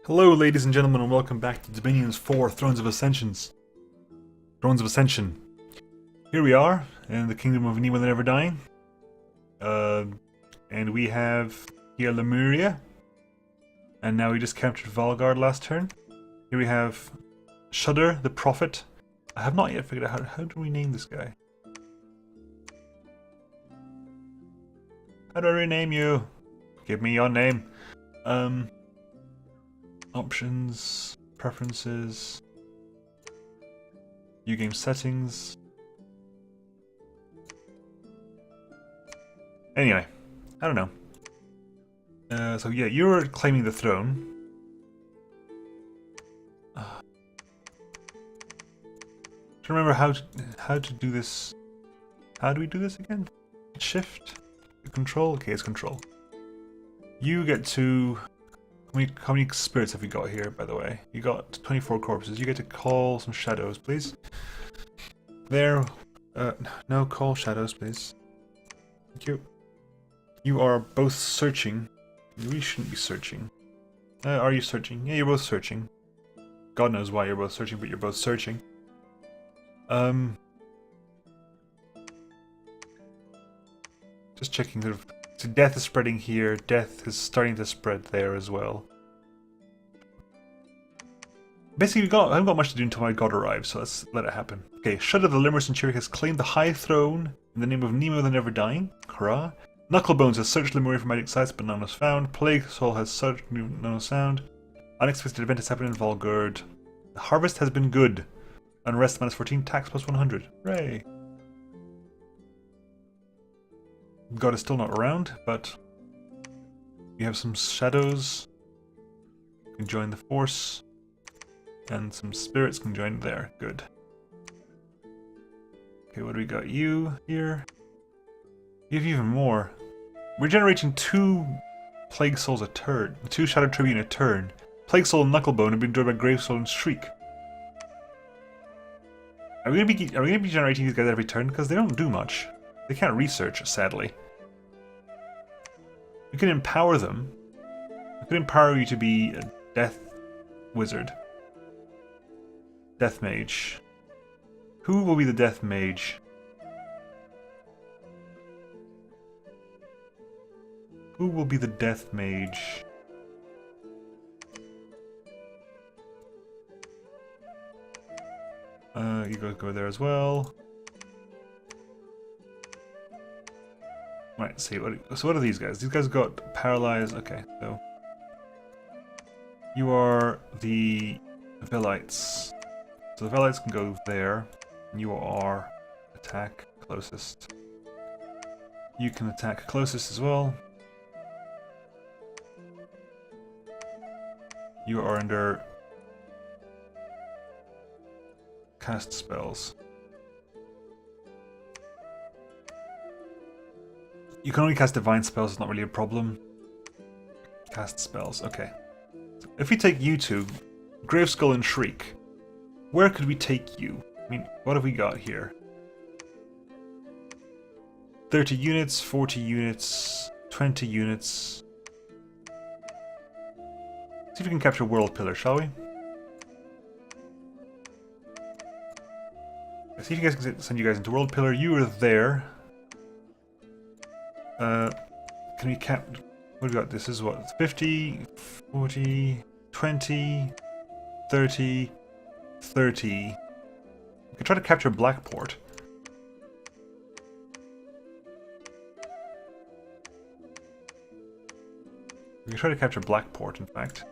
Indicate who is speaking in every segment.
Speaker 1: Hello, ladies and gentlemen, and welcome back to Dominion's 4 Thrones of Ascensions. Thrones of Ascension. Here we are, in the Kingdom of Nemo the Never Dying. And we have here Lemuria. And now we just captured Valgard last turn. Here we have Shudder, the Prophet. I have not yet figured out how do we name this guy. How do I rename you? Give me your name. Options, preferences, new game settings. Anyway, I don't know. So yeah, you were claiming the throne. To remember how to do this. How do we do this again? Shift, control. Okay, it's control. You get to. How many spirits have we got here, by the way? You got 24 corpses. You get to call some shadows, please. There. No, call shadows, please. Thank you. You are both searching. We shouldn't be searching. Are you searching? Yeah, you're both searching. God knows why you're both searching, but you're both searching. Just checking sort of. So death is spreading here, death is starting to spread there as well. Basically, I haven't got much to do until my god arrives, so let's let it happen. Okay, Shudder the Limerick Centurion has claimed the high throne in the name of Nemo the Never Dying. Hurrah. Knucklebones has searched Lemuria for magic sites, but none was found. Plague Soul has searched, none was found. Unexpected event has happened in Valgard. The harvest has been good. Unrest -14, tax +100. Hooray. God is still not around, but we have some shadows can join the force, and some spirits can join there. Good. Okay, what do we got? You here. You have even more. We're generating 2 Plague Souls a turn, 2 Shadow Tribune a turn. Plague Soul and Knucklebone have been joined by Grave Soul and Shriek. Are we gonna be generating these guys every turn? Because they don't do much. They can't research, sadly. We can empower them. We could empower you to be a death wizard. Death mage. Who will be the death mage? Who will be the death mage? You guys go there as well. Right, see, so what are these guys? These guys got paralyzed. Okay, so you are the Velites. So the Velites can go there. And you are attack closest. You can attack closest as well. You are under cast spells. You can only cast divine spells, it's not really a problem. Cast spells, okay. If we take you two, Graveskull and Shriek, where could we take you? I mean, what have we got here? 30 units, 40 units, 20 units. See if we can capture World Pillar, shall we? Let's see if you guys can send you guys into World Pillar. You are there. Can we cap... What have we got? This is what? 50, 40, 20, 30, 30. We could try to capture Blackport. We could try to capture Blackport, in fact.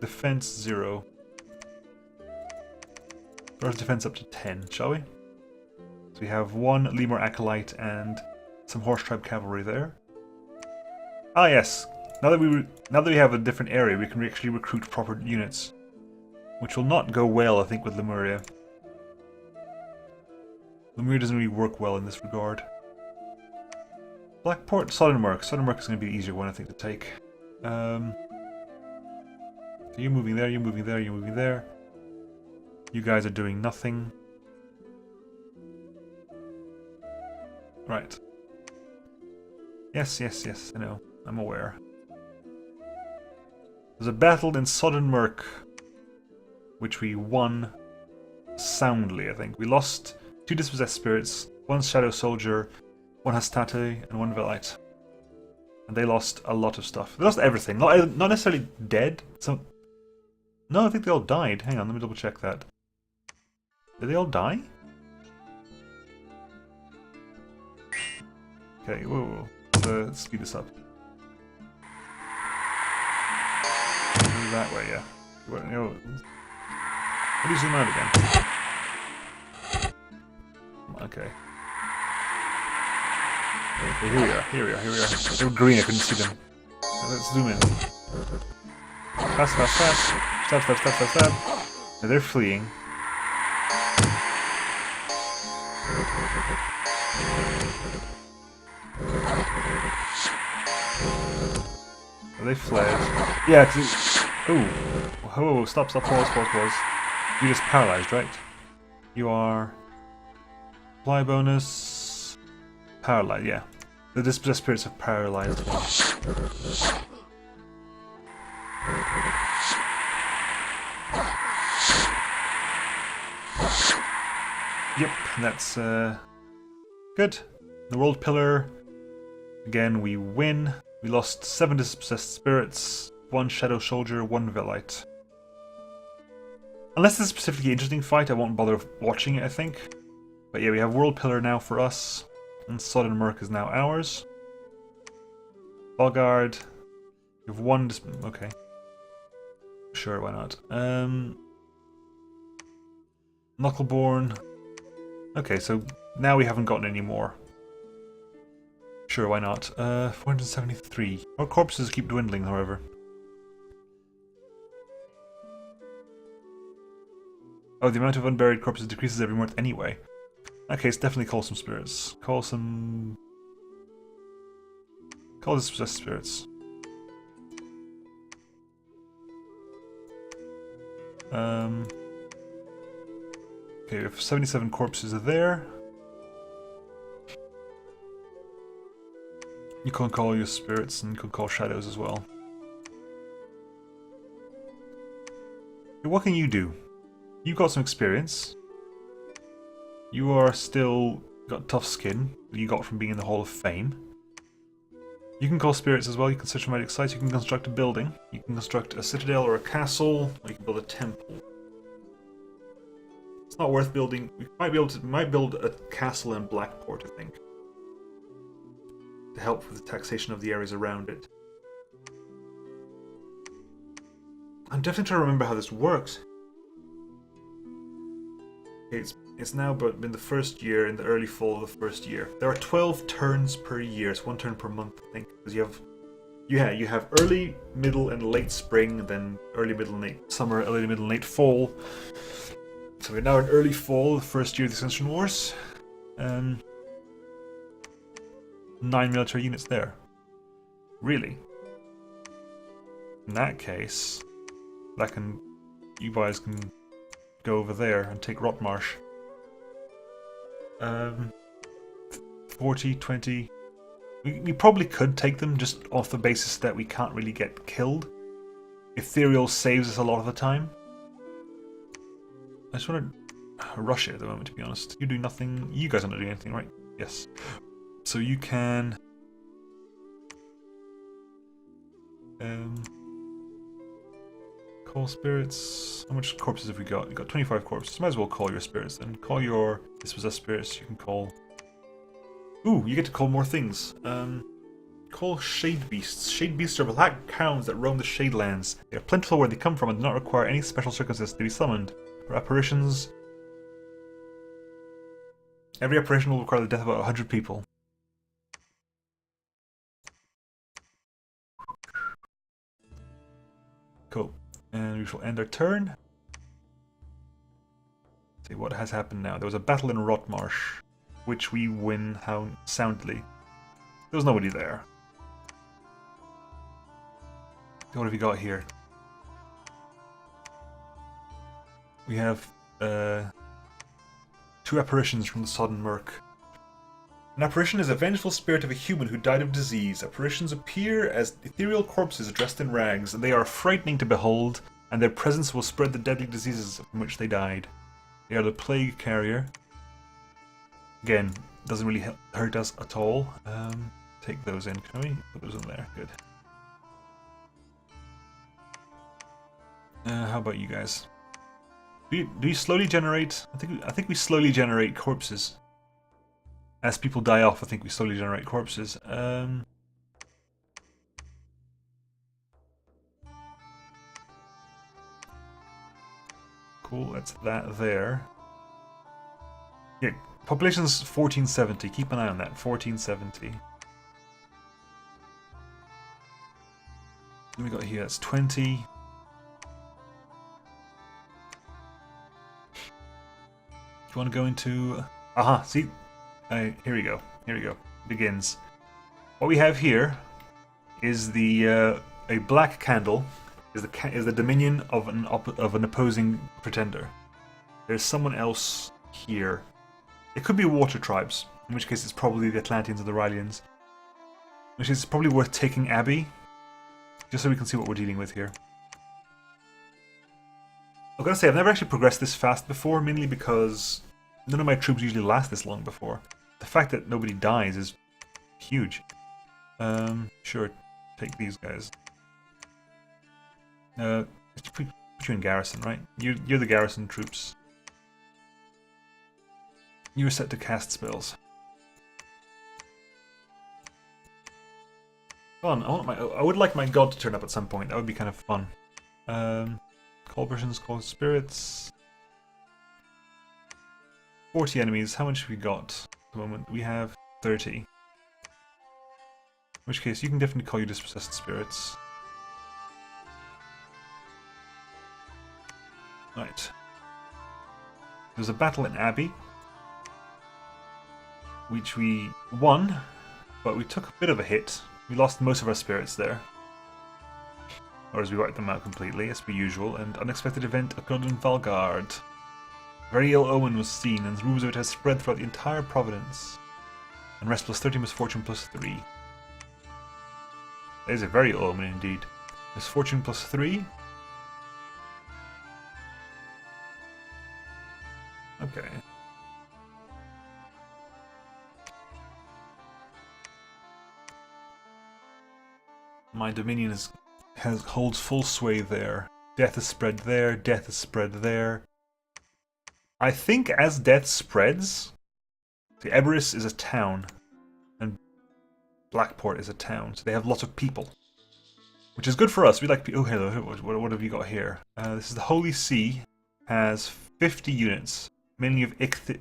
Speaker 1: Defense 0. Or defense up to 10, shall we? So we have 1 Lemur Acolyte and some Horse Tribe Cavalry there. Ah yes, now that we have a different area, we can actually recruit proper units, which will not go well, I think, with Lemuria. Lemuria doesn't really work well in this regard. Blackport, Southernmerk. Southernmerk is going to be the easier one, I think, to take. So you're moving there, you're moving there, you're moving there. You guys are doing nothing. Right. Yes, yes, yes, I know. I'm aware. There's a battle in Sodden Murk, which we won soundly, I think. We lost 2 dispossessed spirits, 1 shadow soldier, 1 Hastate, and 1 Velite. And they lost a lot of stuff. They lost everything. Not necessarily dead. No, I think they all died. Hang on, let me double check that. Did they all die? Okay, whoa. Let's speed this up. That way, yeah. How do you zoom out again? Okay. Okay, here we are. They were green, I couldn't see them. Let's zoom in. Fast. Stab. Now they're fleeing. They fled. Yeah, ooh. Whoa, stop, pause. You just paralyzed, right? You are... Fly bonus... Paralyzed, yeah. The dispossessed spirits have paralyzed one. Yep, that's good. The World Pillar. Again, we win. We lost 7 dispossessed spirits, 1 shadow soldier, 1 Velite. Unless it's a specifically interesting fight, I won't bother watching it, I think. But yeah, we have World Pillar now for us, and Sodden Murk is now ours. Bogard. We have 1 okay. Sure, why not? Knuckleborn. Okay, so now we haven't gotten any more. Sure, why not? 473. Our corpses keep dwindling, however. Oh, the amount of unburied corpses decreases every month anyway. In that case, definitely call some spirits. Call dispossessed spirits. Okay, we have 77 corpses there. You can call your spirits and you can call shadows as well. What can you do? You've got some experience. You are still got tough skin that you got from being in the Hall of Fame. You can call spirits as well. You can search for magic sites. You can construct a building. You can construct a citadel or a castle. Or you can build a temple. It's not worth building. We might build a castle in Blackport, I think, to help with the taxation of the areas around it. I'm definitely trying to remember how this works. It's now been the first year, in the early fall of the first year. There are 12 turns per year. It's 1 turn per month, I think, because you have early, middle, and late spring, and then early, middle, and late summer, early, middle, and late fall. So we're now in early fall, the first year of the Ascension Wars. 9 military units there. Really? In that case, you guys can go over there and take Rotmarsh. 40, 20... We probably could take them just off the basis that we can't really get killed. Ethereal saves us a lot of the time. I just want to rush it at the moment, to be honest. You do nothing. You guys aren't doing anything, right? Yes. So you can... call spirits. How much corpses have we got? We've got 25 corpses. Might as well call your spirits then. Call your dispossessed spirits. You can call... Ooh, you get to call more things. Call Shade Beasts. Shade Beasts are black hounds that roam the Shadelands. They are plentiful where they come from and do not require any special circumstances to be summoned. For apparitions... Every apparition will require the death of about 100 people. Cool. And we shall end our turn. Let's see what has happened now. There was a battle in Rotmarsh, which we win soundly. There was nobody there. What have we got here? We have 2 apparitions from the Sodden Murk. An apparition is a vengeful spirit of a human who died of disease. Apparitions appear as ethereal corpses dressed in rags, and they are frightening to behold, and their presence will spread the deadly diseases from which they died. They are the plague carrier. Again, doesn't really hurt us at all. Take those in, can we? Put those in there, good. How about you guys? Do you slowly generate? I think we slowly generate corpses. As people die off, I think we slowly generate corpses. Cool, that's that there. Yeah, population's 1470. Keep an eye on that. 1470. What do we got here? That's 20. Do you want to go into... Aha, see? Here we go. Here we go. Begins. What we have here is the a black candle is the dominion of an opposing pretender. There's someone else here. It could be water tribes, in which case it's probably the Atlanteans or the Rylians. Which is probably worth taking Abbey, just so we can see what we're dealing with here. I've got to say, I've never actually progressed this fast before, mainly because none of my troops usually last this long before. The fact that nobody dies is huge. Sure, take these guys. Put you in garrison, right? You're the garrison troops. You are set to cast spells. Fun. I would like my god to turn up at some point. That would be kind of fun. Call versions, call spirits. 40 enemies. How much have we got at the moment? We have 30. In which case, you can definitely call your dispossessed spirits. Right. There's a battle in Abbey, which we won, but we took a bit of a hit. We lost most of our spirits there. Or as we wiped them out completely, as per usual. And unexpected event occurred in Valgard. Very ill omen was seen, and rumours of it has spread throughout the entire province. Unrest plus 30, misfortune plus 3. That is a very ill omen indeed. Misfortune plus 3. Okay. My dominion holds full sway there. Death is spread there. Death is spread there. I think as death spreads, the Eberus is a town, and Blackport is a town, so they have lots of people, which is good for us. We like. Oh, hello. What have you got here? This is the Holy See. Has 50 units. Mainly of Ictid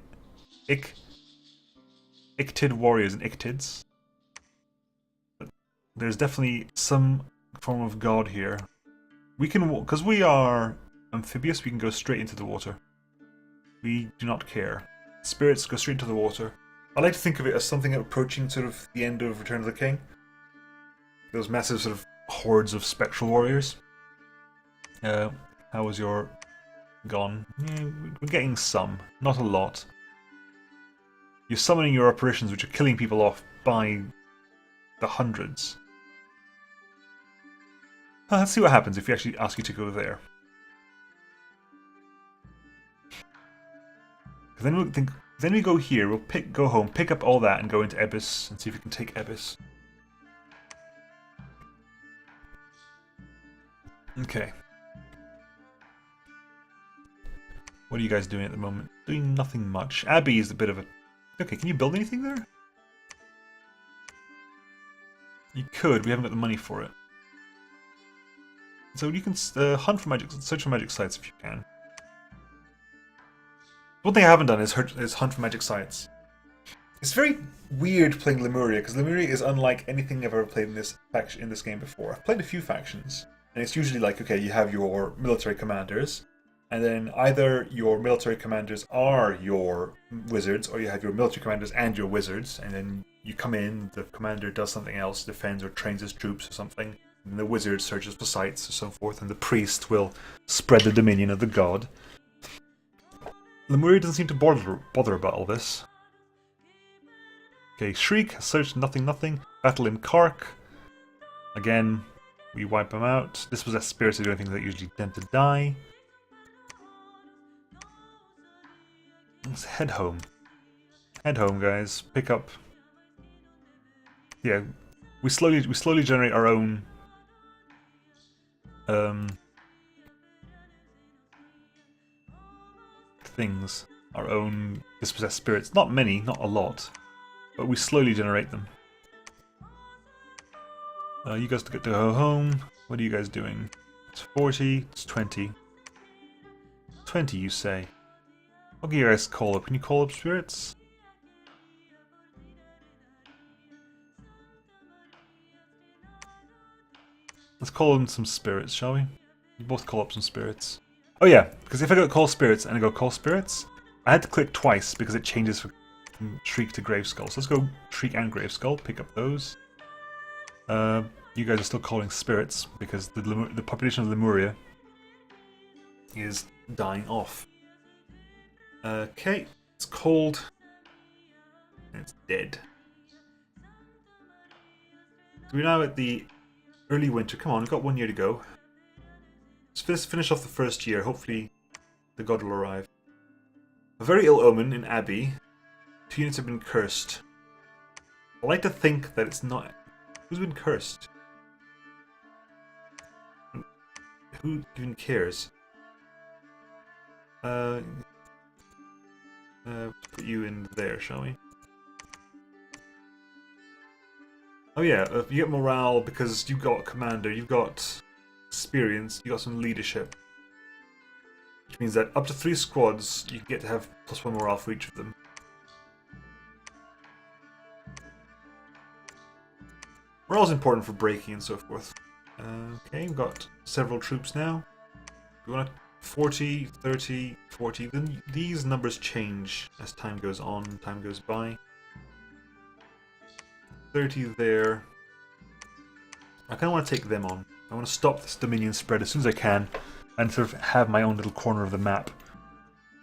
Speaker 1: warriors and Ictids. But there's definitely some form of god here. We can, because we are amphibious, we can go straight into the water. We do not care. Spirits go straight into the water. I like to think of it as something approaching sort of the end of Return of the King. Those massive sort of hordes of spectral warriors. How was your... gone? Yeah, we're getting some, not a lot. You're summoning your apparitions, which are killing people off by the hundreds. Let's see what happens if we actually ask you to go there. Then we go here. We'll go home, pick up all that, and go into Ebbis and see if we can take Ebbis. Okay. What are you guys doing at the moment? Doing nothing much. Abbey is a bit of a... Okay, can you build anything there? You could, we haven't got the money for it. So you can hunt for magic, search for magic sites if you can. One thing I haven't done is hunt for magic sites. It's very weird playing Lemuria, because Lemuria is unlike anything I've ever played in this game before. I've played a few factions, and it's usually like, okay, you have your military commanders, and then either your military commanders are your wizards, or you have your military commanders and your wizards, and then you come in, the commander does something else, defends or trains his troops or something, and the wizard searches for sites or so forth, and the priest will spread the dominion of the god. Lemuria doesn't seem to bother about all this. Okay, Shriek, search, nothing, nothing. Battle in Cork. Again, we wipe them out. Dispossessed spirits are the only things that usually tend to die. Let's head home. Head home, guys. Pick up. Yeah, we slowly generate our own. Things. Our own dispossessed spirits. Not many, not a lot, but we slowly generate them. You guys get to go home. What are you guys doing? It's 40, it's 20. 20, you say? Okay, you guys call up. Can you call up spirits? Let's call in some spirits, shall we? You both call up some spirits. Oh yeah, because if I go call spirits and I go call spirits, I had to click twice because it changes from Shriek to Graveskull. So let's go Shriek and Graveskull, pick up those. You guys are still calling spirits because the population of Lemuria is dying off. Okay, it's cold. And it's dead. So we're now at the early winter. Come on, we've got 1 year to go. Let's finish off the first year. Hopefully the god will arrive. A very ill omen in Abbey. 2 units have been cursed. I like to think that it's not... Who's been cursed? Who even cares? Put you in there, shall we? Oh yeah, you get morale because you've got commander, you've got experience, you've got some leadership. Which means that up to 3 squads, you get to have +1 morale for each of them. Morale's important for breaking and so forth. Okay, we've got several troops now. We want 40, 30, 40. Then these numbers change as time goes on, time goes by. 30 there. I kind of want to take them on. I want to stop this Dominion spread as soon as I can and sort of have my own little corner of the map.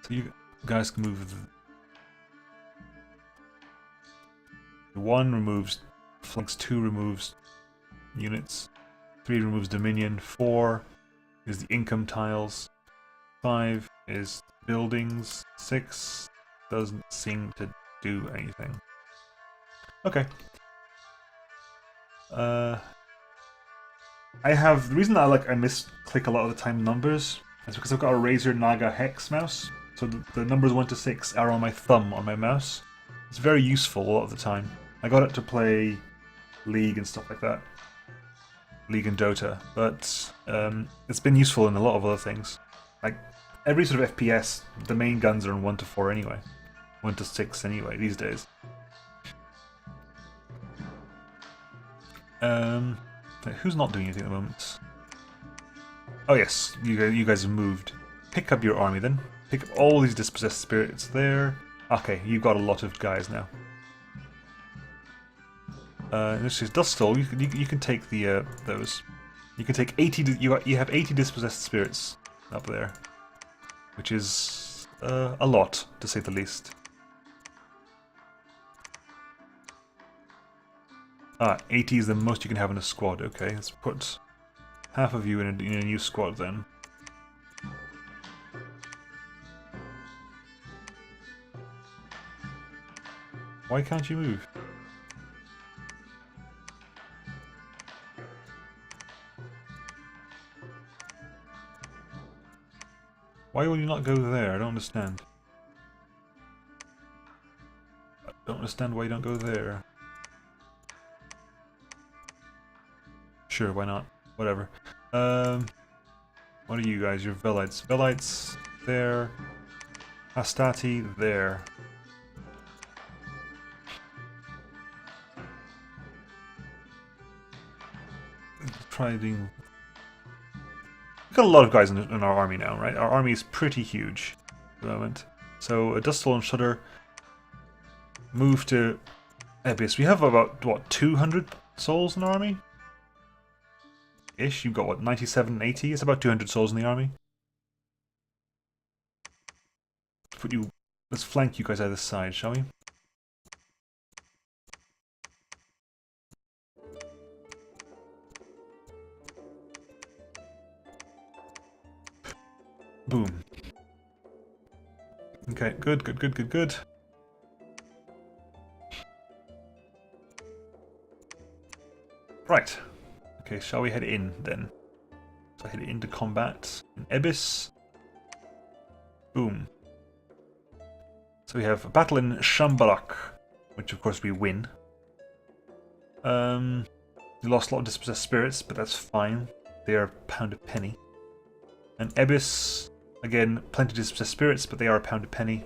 Speaker 1: So you guys can move. 1 removes flanks, 2 removes units, 3 removes Dominion, 4 is the income tiles, 5 is buildings, 6 doesn't seem to do anything. Okay. I have the reason that I misclick a lot of the time numbers is because I've got a Razer Naga Hex mouse, so the numbers 1 to 6 are on my thumb on my mouse. It's very useful a lot of the time. I got it to play League and stuff like that, League and Dota, but it's been useful in a lot of other things. Like every sort of FPS, the main guns are in 1 to 4 anyway, 1 to 6 anyway these days. Who's not doing anything at the moment? Oh yes, you guys have moved. Pick up your army then. Pick up all these dispossessed spirits there. Okay, you've got a lot of guys now. In this case, Duststall, you can take the those. You can take 80. You have 80 dispossessed spirits up there, which is a lot to say the least. 80 is the most you can have in a squad. Okay, let's put half of you in a new squad then. Why can't you move? Why will you not go there? I don't understand. I don't understand why you don't go there. Sure, why not? Whatever. What are you guys? You're Velites. Velites there. Hastati there. Try being... We've got a lot of guys in our army now, right? Our army is pretty huge at the moment. So, Duststall and Shudder move to Abyss. We have about, what, 200 souls in our army? Ish. You've got, what, 97, 80? It's about 200 souls in the army. Let's flank you guys either side, shall we? Boom. Okay, good, good, good, good, good. Right. Okay, shall we head in then? So head into combat in Ebis. Boom. So we have a battle in Shambarak, which of course we win. We lost a lot of dispossessed spirits, but that's fine. They are a pound a penny. And Ebis, again, plenty of dispossessed spirits, but they are a pound a penny.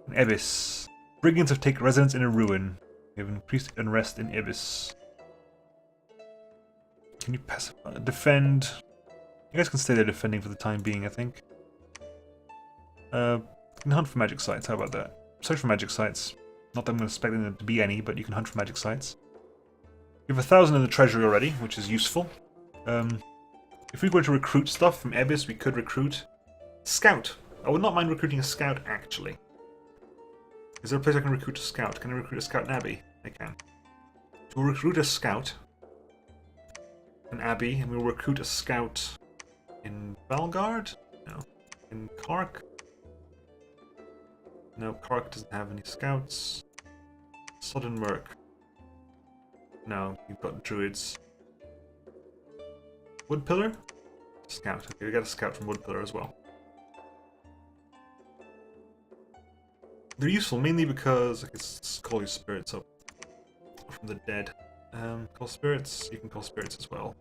Speaker 1: And Ebis. Brigands have taken residence in a ruin. We have increased unrest in Ebis. Can you pacify? Defend. You guys can stay there defending for the time being, I think. You can hunt for magic sites, how about that? Search for magic sites. Not that I'm expecting there to be any, but you can hunt for magic sites. We have 1,000 in the treasury already, which is useful. If we were to recruit stuff from Ebis, we could recruit Scout. I would not mind recruiting a Scout, actually. Is there a place I can recruit a Scout? Can I recruit a Scout in Abbey? I can. We'll recruit a Scout in Abbey, and we'll recruit a Scout in Valgard? No. In Kark? No, Kark doesn't have any Scouts. Sodden Merc. No, you've got Druids. Woodpillar? Scout. Okay, we got a Scout from Woodpillar as well. They're useful mainly because I can call your spirits up from the dead. Call spirits. You can call spirits as well.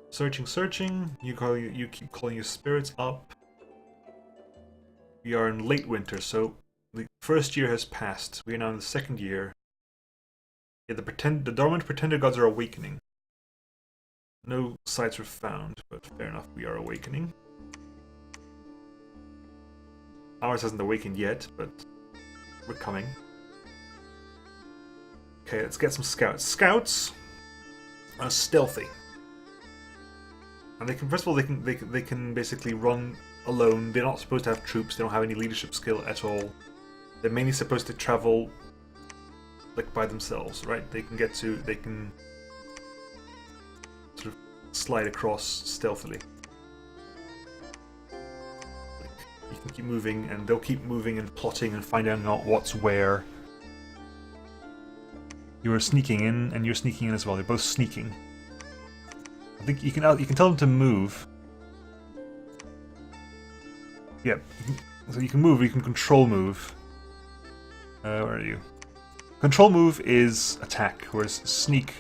Speaker 1: Searching, searching. You keep calling your spirits up. We are in late winter, so the first year has passed. We are now in the second year. Yeah, the dormant pretender gods are awakening. No sites were found, but fair enough, we are awakening. Ours hasn't awakened yet, but we're coming. Okay, let's get some scouts. Scouts are stealthy, and they can. First of all, they can basically run alone. They're not supposed to have troops. They don't have any leadership skill at all. They're mainly supposed to travel like by themselves, right? They can sort of slide across stealthily. You can keep moving, and they'll keep moving and plotting and finding out what's where. You are sneaking in, and you're sneaking in as well. They're both sneaking. I think you can tell them to move. Yep. So you can move. You can control move. Where are you? Control move is attack, whereas sneak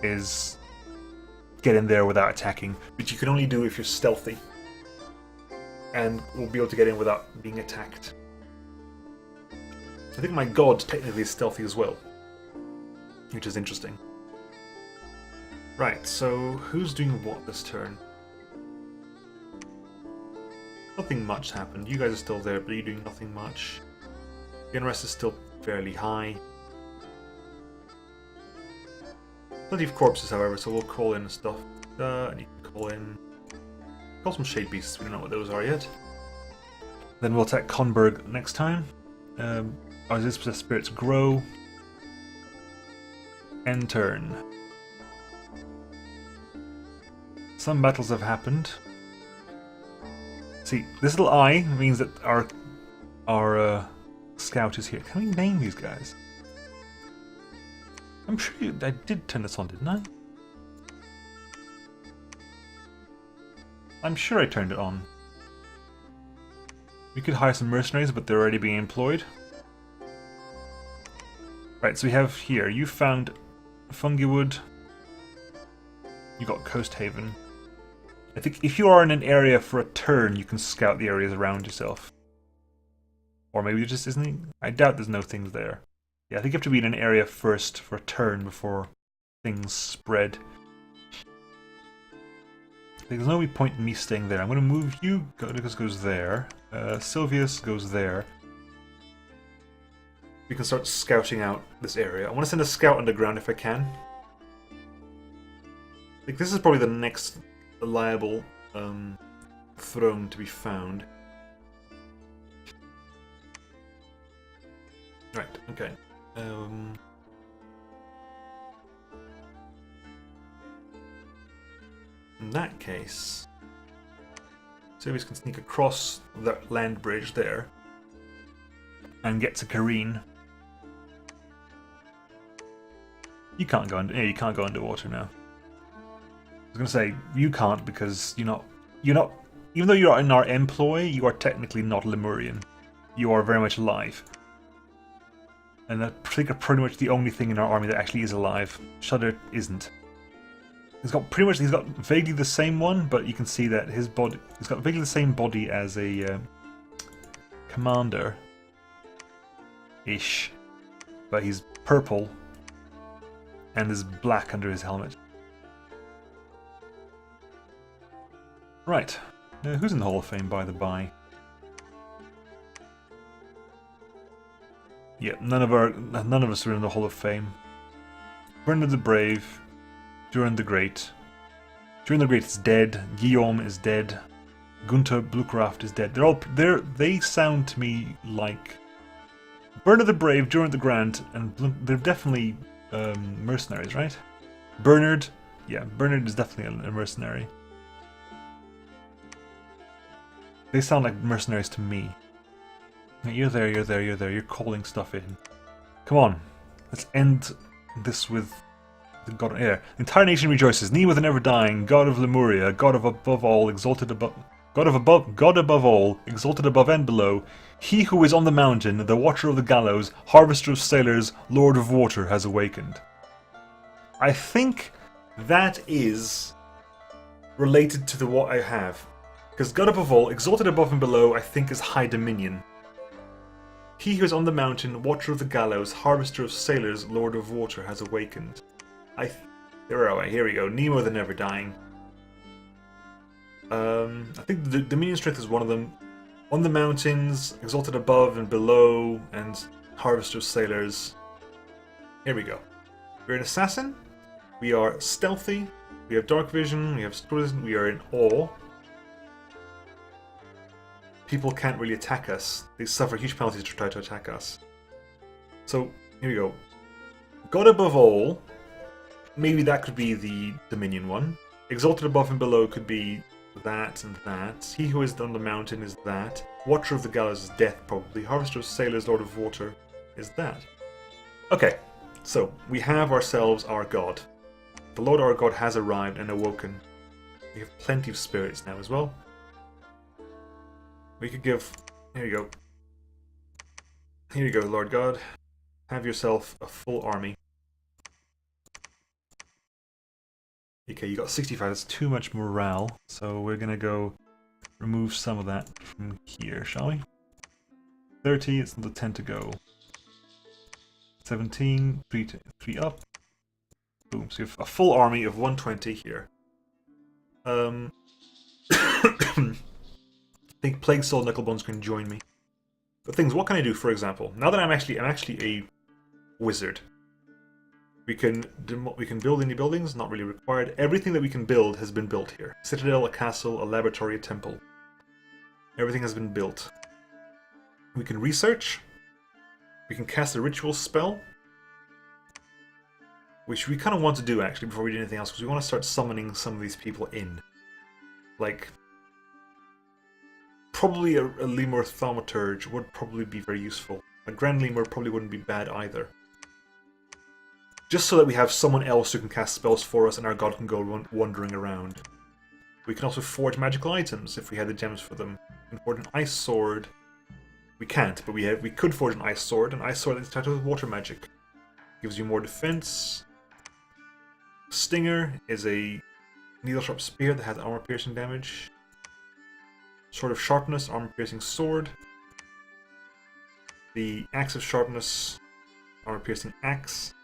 Speaker 1: is get in there without attacking, which you can only do if you're stealthy. And will be able to get in without being attacked. I think my god technically is stealthy as well, which is interesting. Right, so who's doing what this turn? Nothing much happened. You guys are still there, but you're doing nothing much. The unrest is still fairly high. Plenty of corpses, however, so we'll call in stuff. And you can call some shade beasts. We don't know what those are yet. Then we'll attack Konberg next time. Our dispossessed spirits grow. End turn. Some battles have happened. See, this little eye means that our scout is here. Can we name these guys? I'm sure I did turn this on, didn't I? I'm sure I turned it on. We could hire some mercenaries, but they're already being employed. Right, so we have here, you found Fungiwood. You got Coast Haven. I think if you are in an area for a turn, you can scout the areas around yourself. Or maybe it just isn't. I doubt there's no things there. Yeah, I think you have to be in an area first for a turn before things spread. There's no point in me staying there. I'm going to move you. Godicus goes there. Sylvius goes there. We can start scouting out this area. I want to send a scout underground if I can. I think this is probably the next reliable throne to be found. Right, okay. In that case, Servius can sneak across that land bridge there and get to Kareen. You can't go under. Yeah, you can't go underwater now. I was gonna say you can't because you're not. Even though you're in our employ, you are technically not Lemurian. You are very much alive. And that's pretty much the only thing in our army that actually is alive. Shudder isn't. He's got vaguely the same one, but you can see that he's got vaguely the same body as a commander-ish, but he's purple and there's black under his helmet. Right, now who's in the Hall of Fame, by the by? Yeah, none of us are in the Hall of Fame. Bernard the Brave, Durin the Great. Durin the Great is dead. Guillaume is dead. Gunther Bluckraft is dead. They sound to me like Bernard the Brave, Durin the Grand, and they're definitely mercenaries, right? Bernard, yeah, Bernard is definitely a mercenary. They sound like mercenaries to me. You're there, you're calling stuff in. Come on, let's end this with the god of air. The entire nation rejoices. Nemo the never-dying, god of Lemuria, god above all, exalted above all, exalted above and below. He who is on the mountain, the watcher of the gallows, harvester of sailors, lord of water, has awakened. I think that is related to what I have. Because god above all, exalted above and below, I think is high dominion. He who is on the mountain, watcher of the gallows, harvester of sailors, lord of water, has awakened. Here we go. Nemo the never-dying. I think the dominion strength is one of them. On the mountains, exalted above and below, and harvester of sailors. Here we go. We're an assassin. We are stealthy. We have dark vision. We have tourism. We are in awe. People can't really attack us. They suffer huge penalties to try to attack us. So, here we go. God above all, maybe that could be the Dominion one. Exalted above and below could be that and that. He who is on the mountain is that. Watcher of the gallows is death, probably. Harvester of sailors, lord of water is that. Okay, so we have ourselves our god. The Lord our god has arrived and awoken. We have plenty of spirits now as well. We could give... Here you go. Here you go, Lord God. Have yourself a full army. Okay, you got 65. That's too much morale. So we're going to go remove some of that from here, shall we? 30, it's another 10 to go. 17, 3 up. Boom, so you have a full army of 120 here. I think Plague Soul Knucklebones can join me. But things, what can I do, for example? Now that I'm actually a wizard. We can build any buildings, not really required. Everything that we can build has been built here. Citadel, a castle, a laboratory, a temple. Everything has been built. We can research. We can cast a ritual spell. Which we kind of want to do, actually, before we do anything else, because we want to start summoning some of these people in. Like... Probably a Lemur Thaumaturge would probably be very useful. A Grand Lemur probably wouldn't be bad either. Just so that we have someone else who can cast spells for us and our god can go wandering around. We can also forge magical items if we had the gems for them. We can forge an ice sword. We can't, but we could forge an ice sword. An ice sword that's tied with water magic. Gives you more defense. Stinger is a needle-sharp spear that has armor-piercing damage. Sword of Sharpness, armor-piercing sword. The Axe of Sharpness, armor-piercing axe.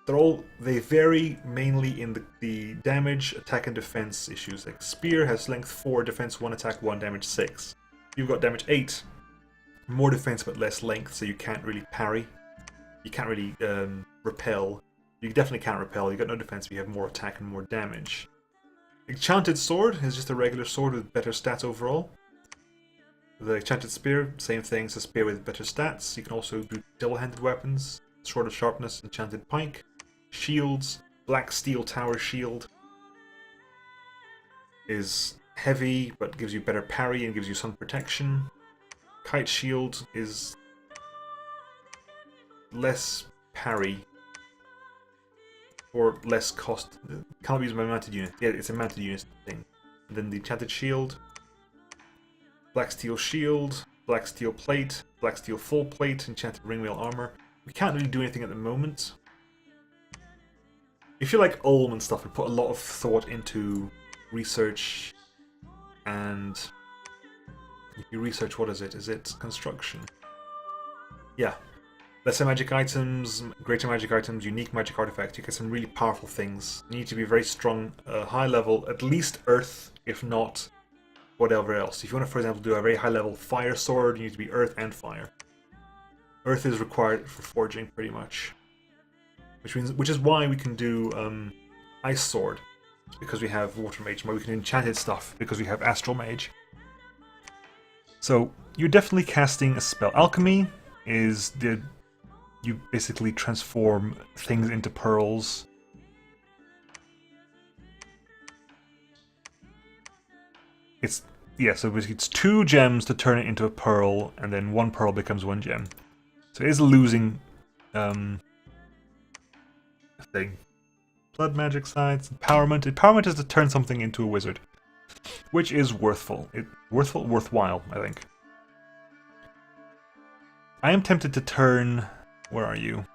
Speaker 1: They vary mainly in the damage, attack, and defense issues. Like Spear has length 4, defense 1, attack 1, damage 6. You've got damage 8, more defense but less length, so you can't really parry. You can't really repel. You definitely can't repel. You've got no defense, but you have more attack and more damage. Enchanted Sword is just a regular sword with better stats overall. The Enchanted Spear, same thing, it's a spear with better stats. You can also do double-handed weapons, Sword of Sharpness, Enchanted Pike, shields, Black Steel Tower Shield. is heavy, but gives you better parry and gives you some protection. Kite Shield is less parry or less cost. Can't be used by mounted unit. Yeah, it's a mounted unit thing. And then the Enchanted Shield, Black Steel Shield, Black Steel Plate, Black Steel Full Plate, Enchanted Ringmail Armor. We can't really do anything at the moment. If you like Ulm and stuff, we put a lot of thought into research, and if you research, what is it? Is it construction? Yeah. Lesser magic items, greater magic items, unique magic artifacts. You get some really powerful things. You need to be very strong, high level, at least earth, if not whatever else. If you want to, for example, do a very high level fire sword, you need to be earth and fire. Earth is required for forging, pretty much. Which is why we can do ice sword, because we have water mage. Why we can do enchanted stuff, because we have astral mage. So you're definitely casting a spell. Alchemy is you basically transform things into pearls. So basically it's 2 gems to turn it into a pearl, and then 1 pearl becomes 1 gem. So it is a losing thing. Blood magic sites, empowerment. Empowerment is to turn something into a wizard, which is worthwhile, I think. I am tempted to turn. Where are you?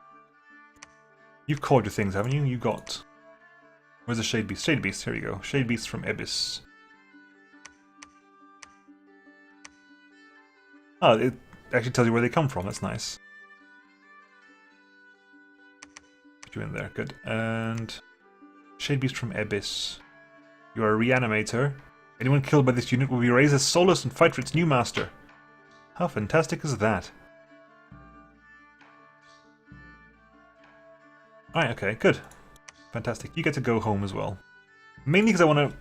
Speaker 1: You've called your things, haven't you? You got. Where's the Shade Beast? Shade Beast, here we go. Shade Beast from Abyss. Oh, it actually tells you where they come from, that's nice. Put you in there, good. And Shade Beast from Abyss. You are a reanimator. Anyone killed by this unit will be raised as soulless and fight for its new master. How fantastic is that? Alright, okay, good. Fantastic. You get to go home as well. Mainly because I want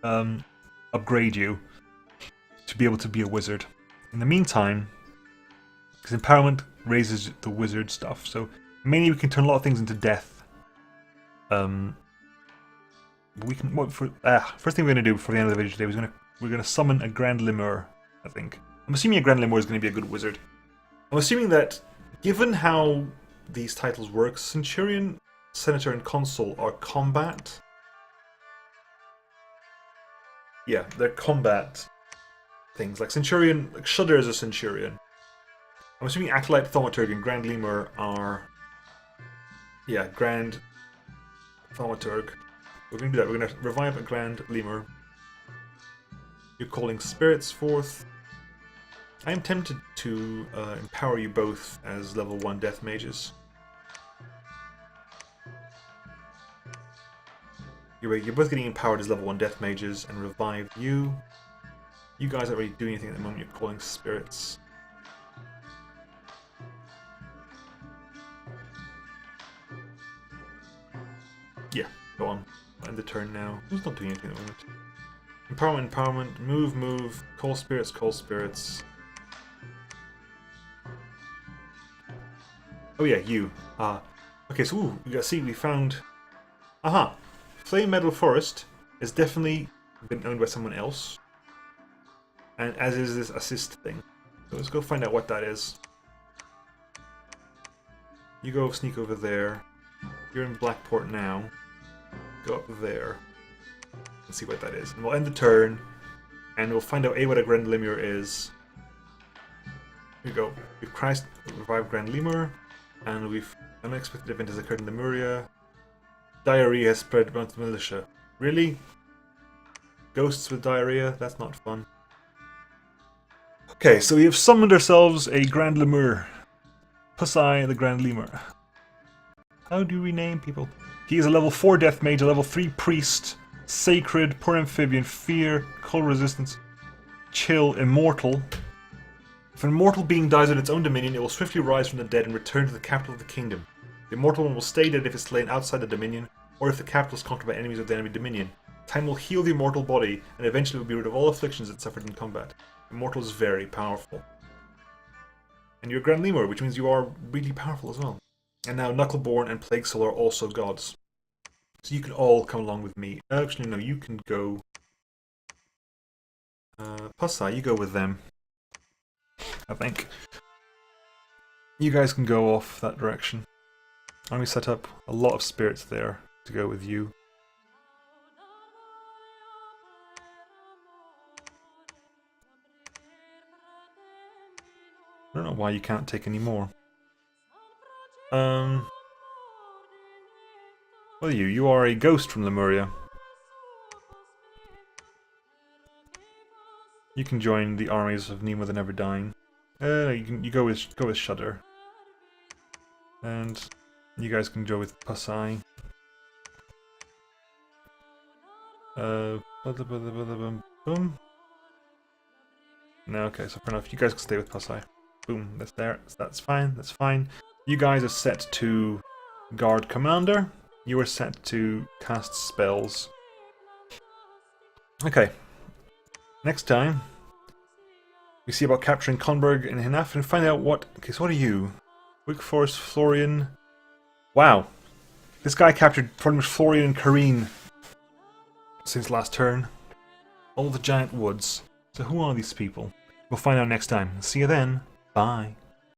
Speaker 1: to upgrade you to be able to be a wizard. In the meantime, because empowerment raises the wizard stuff, so mainly we can turn a lot of things into death. We can. First thing we're going to do before the end of the video today is we're going to summon a Grand Lemur, I think. I'm assuming a Grand Lemur is going to be a good wizard. I'm assuming that, given how these titles work, Centurion, Senator, and Consul are combat. Yeah, they're combat things. Like Centurion, like Shudder is a Centurion. I'm assuming Acolyte, Thaumaturg, and Grand Lemur are. Yeah, Grand Thaumaturg. We're going to do that. We're going to revive a Grand Lemur. You're calling spirits forth. I am tempted to empower you both as level 1 death mages. You're both getting empowered as level 1 death mages and revive you. You guys aren't really doing anything at the moment. You're calling spirits. Yeah, go on. End the turn now. Who's not doing anything at the moment? Empowerment, move, call spirits. Oh yeah, you. Okay, so we found. Aha! Flame Meadow Forest has definitely been owned by someone else, and as is this assist thing. So let's go find out what that is. You go sneak over there. You're in Blackport now. Go up there and see what that is. And we'll end the turn, and we'll find out what a Grand Lemur is. Here we go. We've revived Grand Lemur, and we've unexpected event has occurred in Lemuria. Diarrhea has spread among the militia. Really? Ghosts with diarrhea? That's not fun. Okay, so we have summoned ourselves a Grand Lemur. Pussai the Grand Lemur. How do you rename people? He is a level 4 death mage, a level 3 priest, sacred, poor amphibian, fear, cold resistance, chill, immortal. If an immortal being dies in its own dominion, it will swiftly rise from the dead and return to the capital of the kingdom. The immortal one will stay dead if it's slain outside the dominion, or if the capital is conquered by enemies of the enemy dominion. Time will heal the immortal body, and eventually will be rid of all afflictions it suffered in combat. Immortal is very powerful. And you're a Grand Lemur, which means you are really powerful as well. And now Knuckleborn and Plague Soul are also gods. So you can all come along with me. Actually, no, you can go... Pasai, you go with them. I think. You guys can go off that direction. And we set up a lot of spirits there to go with you. I don't know why you can't take any more. What are you? You are a ghost from Lemuria. You can join the armies of Nemo the Never Dying. You go with Shudder. And you guys can go with Pasai. Boom. No, okay, so fair enough. You guys can stay with Pasai. Boom, that's there. That's fine, that's fine. You guys are set to Guard Commander. You are set to cast spells. Okay. Next time, we see about capturing Conberg and Hinaf and find out what... Okay, so what are you? Wake Forest, Florian... Wow. This guy captured pretty much Florian and Kareen since last turn. All the giant woods. So who are these people? We'll find out next time. See you then. Bye.